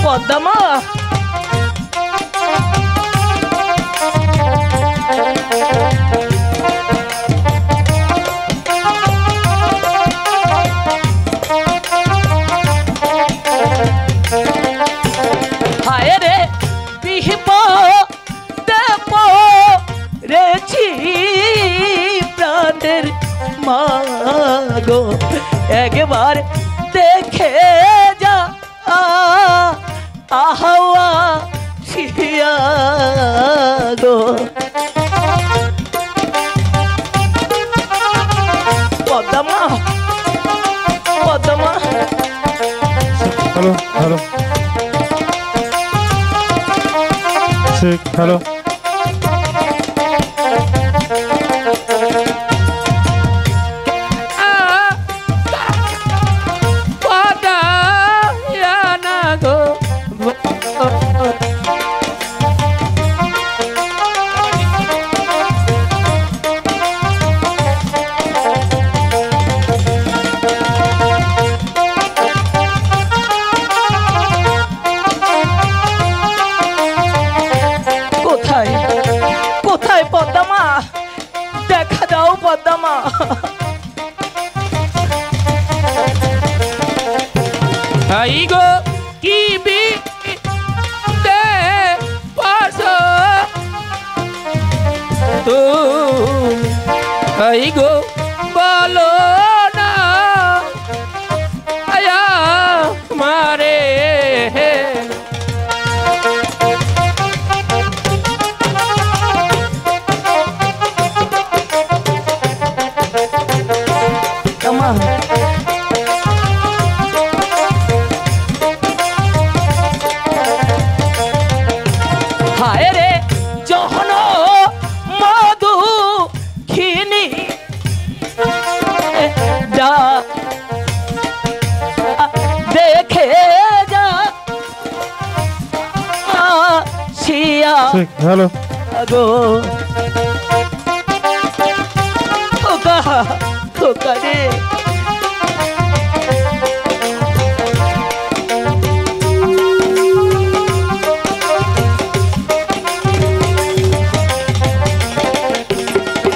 পদ্মা হায় রে রেছি প্রাণের মাগো একবার দেখে যা আহাওয়া শিয়া গো পদ্মা পদ্মা হ্যালো হ্যালো ঠিক হ্যালো পদ্মা দেখা দাও পদ্মা হাই গো কি বি দে পাশো তো হাই গো বলো না আয়া মারে হায় রে যখন মধু খিনি যা দেখে যা শিয়া ঠিক হ্যালো গো খোকা খোকা রে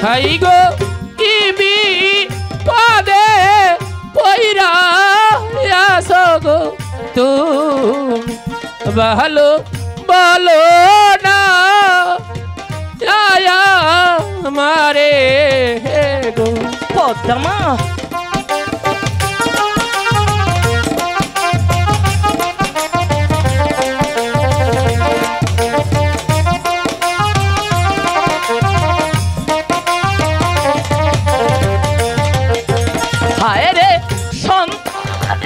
হাই গো কি বি পদে পইরা আসো গো তুমি ভালো বলো না আয়া মারে গো পদ্মা হায় রে সন্তান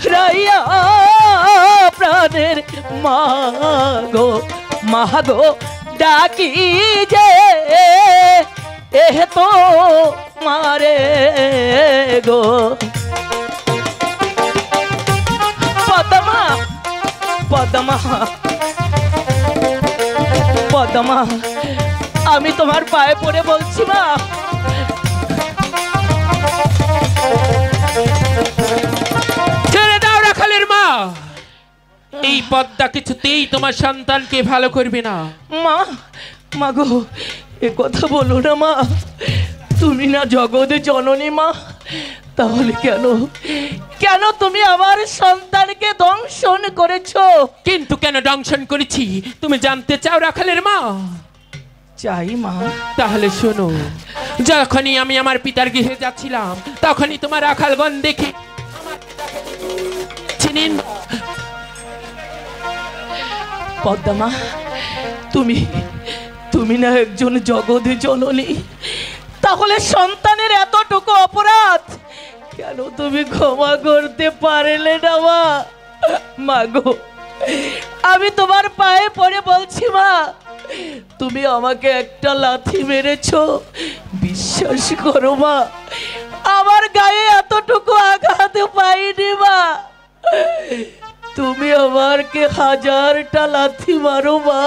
রাইয়া প্রাণের মাগো মাগো ডাকি যে এহ তো মারে গো পদ্মা পদ্মা পদ্মা আমি তোমার পায়ে পড়ে বলছি মা ছেড়ে দাও রাখালের মা এই পদ্মা কিছুতেই তোমার সন্তানকে ভালো করবে না মা মাগো এ কথা বলো না মা তুমি না জগতে জননী মা তাহলে কেন কেন তুমি আমার সন্তানকে দংশন করেছো কিন্তু কেন দংশন করেছি তুমি জানতে চাও রাখালের মা চাই মা তাহলে শোনো যখনই আমি আমার পিতার গৃহে যাচ্ছিলাম তখনই তোমার রাখালগণ দেখে চিনেন পদ্মা তুমি তুমি না একজন জগতে জননী তাহলে সন্তানের এতটুকু অপরাধ কেন তুমি ক্ষমা করতে পারলে না মা মাগো আমি তোমার পায়ে পড়ে বলছি মা তুমি আমাকে একটা লাথি মেরেছো বিশ্বাস করো মা আমার গায়ে এতটুকু আঘাত পাইনি মা তুমি আমাকে হাজারটা লাথি মারো মা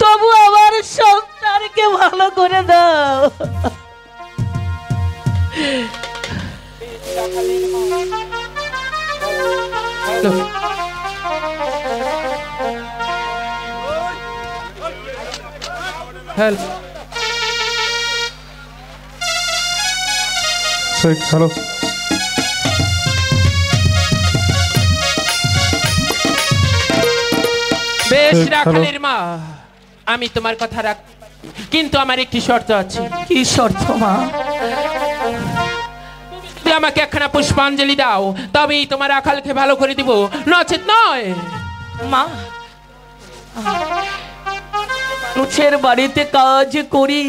তবু আমার সন্তানকে ভালো করে দাও হ্যালো, চেক হ্যালো বেশ হ্যালো। রাখালের মা, আমি তোমার কথা রাখ, কিন্তু আমার একটি শর্ত আছে। কি শর্ত মা? যদি আমাকে একখানা পুষ্পাঞ্জলি দাও তবেই তোমার রাখালকে ভালো করে দিব, নচেত নয়। মা, মানুষের বাড়িতে কাজ করি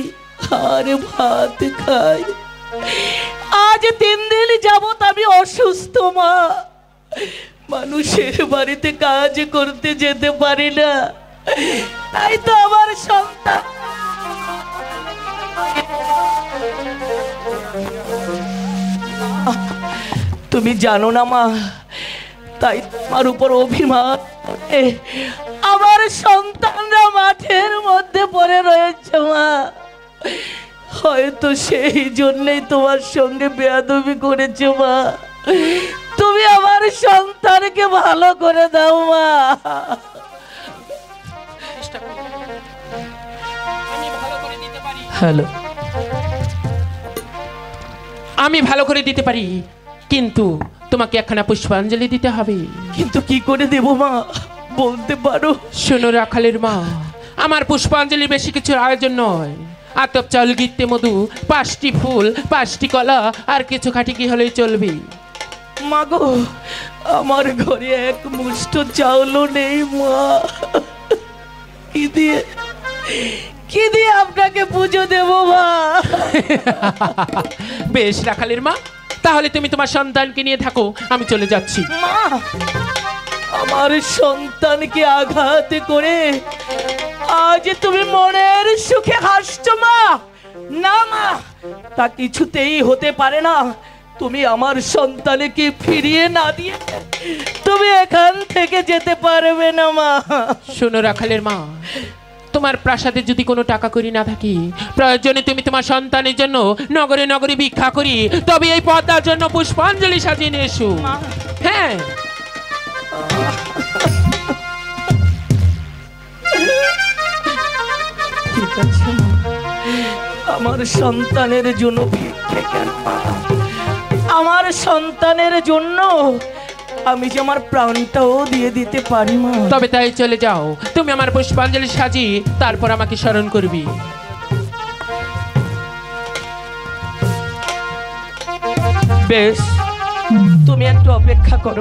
আর ভাত খাই, আজ 3 দিন যাবত আমি অসুস্থ মা। মানুষের বাড়িতে কাজ করতে যেতে পারি না, তাই তো আমার সন্তান। তুমি জানো না মা, তাই তোমার উপর অভিমান করে আমার সন্তানরা মাঠের মধ্যে পড়ে রয়েছে মা। হয়তো সেই জন্যই তোমার সঙ্গে বেয়াদবি করেছে মা। তুমি আমার সন্তানকে ভালো করে দাও মা। হ্যালো, আমি ভালো করে দিতে পারি, কিন্তু তোমাকে একখানা পুষ্পাঞ্জলি দিতে হবে। কিন্তু কি করে দেব মা, বলতে পারো? শোনো রাখালের মা, আমার পুষ্পাঞ্জলি বেশি কিছুর আয়োজন নয়। আতপ চাউল, গিট্টে মধু, 5টি ফুল, 5টি কলা আর কিছু খাটি কি হলেই চলবে। মাগো, আমার ঘরে এক মুষ্ঠ চাউলও নেই মা। কি দিয়ে আপনাকে পুজো দেব মা? বেশ রাখালের মা, তাহলে তুমি তোমার সন্তানকে নিয়ে থাকো, আমি চলে যাচ্ছি। মা, আমার সন্তানকে আঘাত করে আজ তুমি মনের সুখে হাসছো মা? না মা, তা কিছুতেই হতে পারে না। তুমি আমার সন্তানকে ফিরিয়ে না দিয়ে তুমি এখান থেকে যেতে পারবে না মা। শোনো রাখালের মা, তোমার প্রাসাদে যদি কোনো টাকা করি না থাকি, প্রয়োজনে তুমি তোমার সন্তানের জন্য নগরে নগরে ভিক্ষা করি, তবে এই পদ্মার জন্য পুষ্পাঞ্জলি সাজিয়ে নিয়ে এসো। মা, হ্যাঁ, ঠিক আছে মা, আমার সন্তানের জন্য ভিক্ষে কেন মা? আমার সন্তানের জন্য আমি যে আমার প্রাণটাও দিয়ে দিতে পারি মা। তবে তাই চলে যাও, তুমি আমার পুষ্পাঞ্জলি সাজিয়ে তারপর আমাকে স্মরণ করবি। বেশ, তুমি একটু অপেক্ষা করো।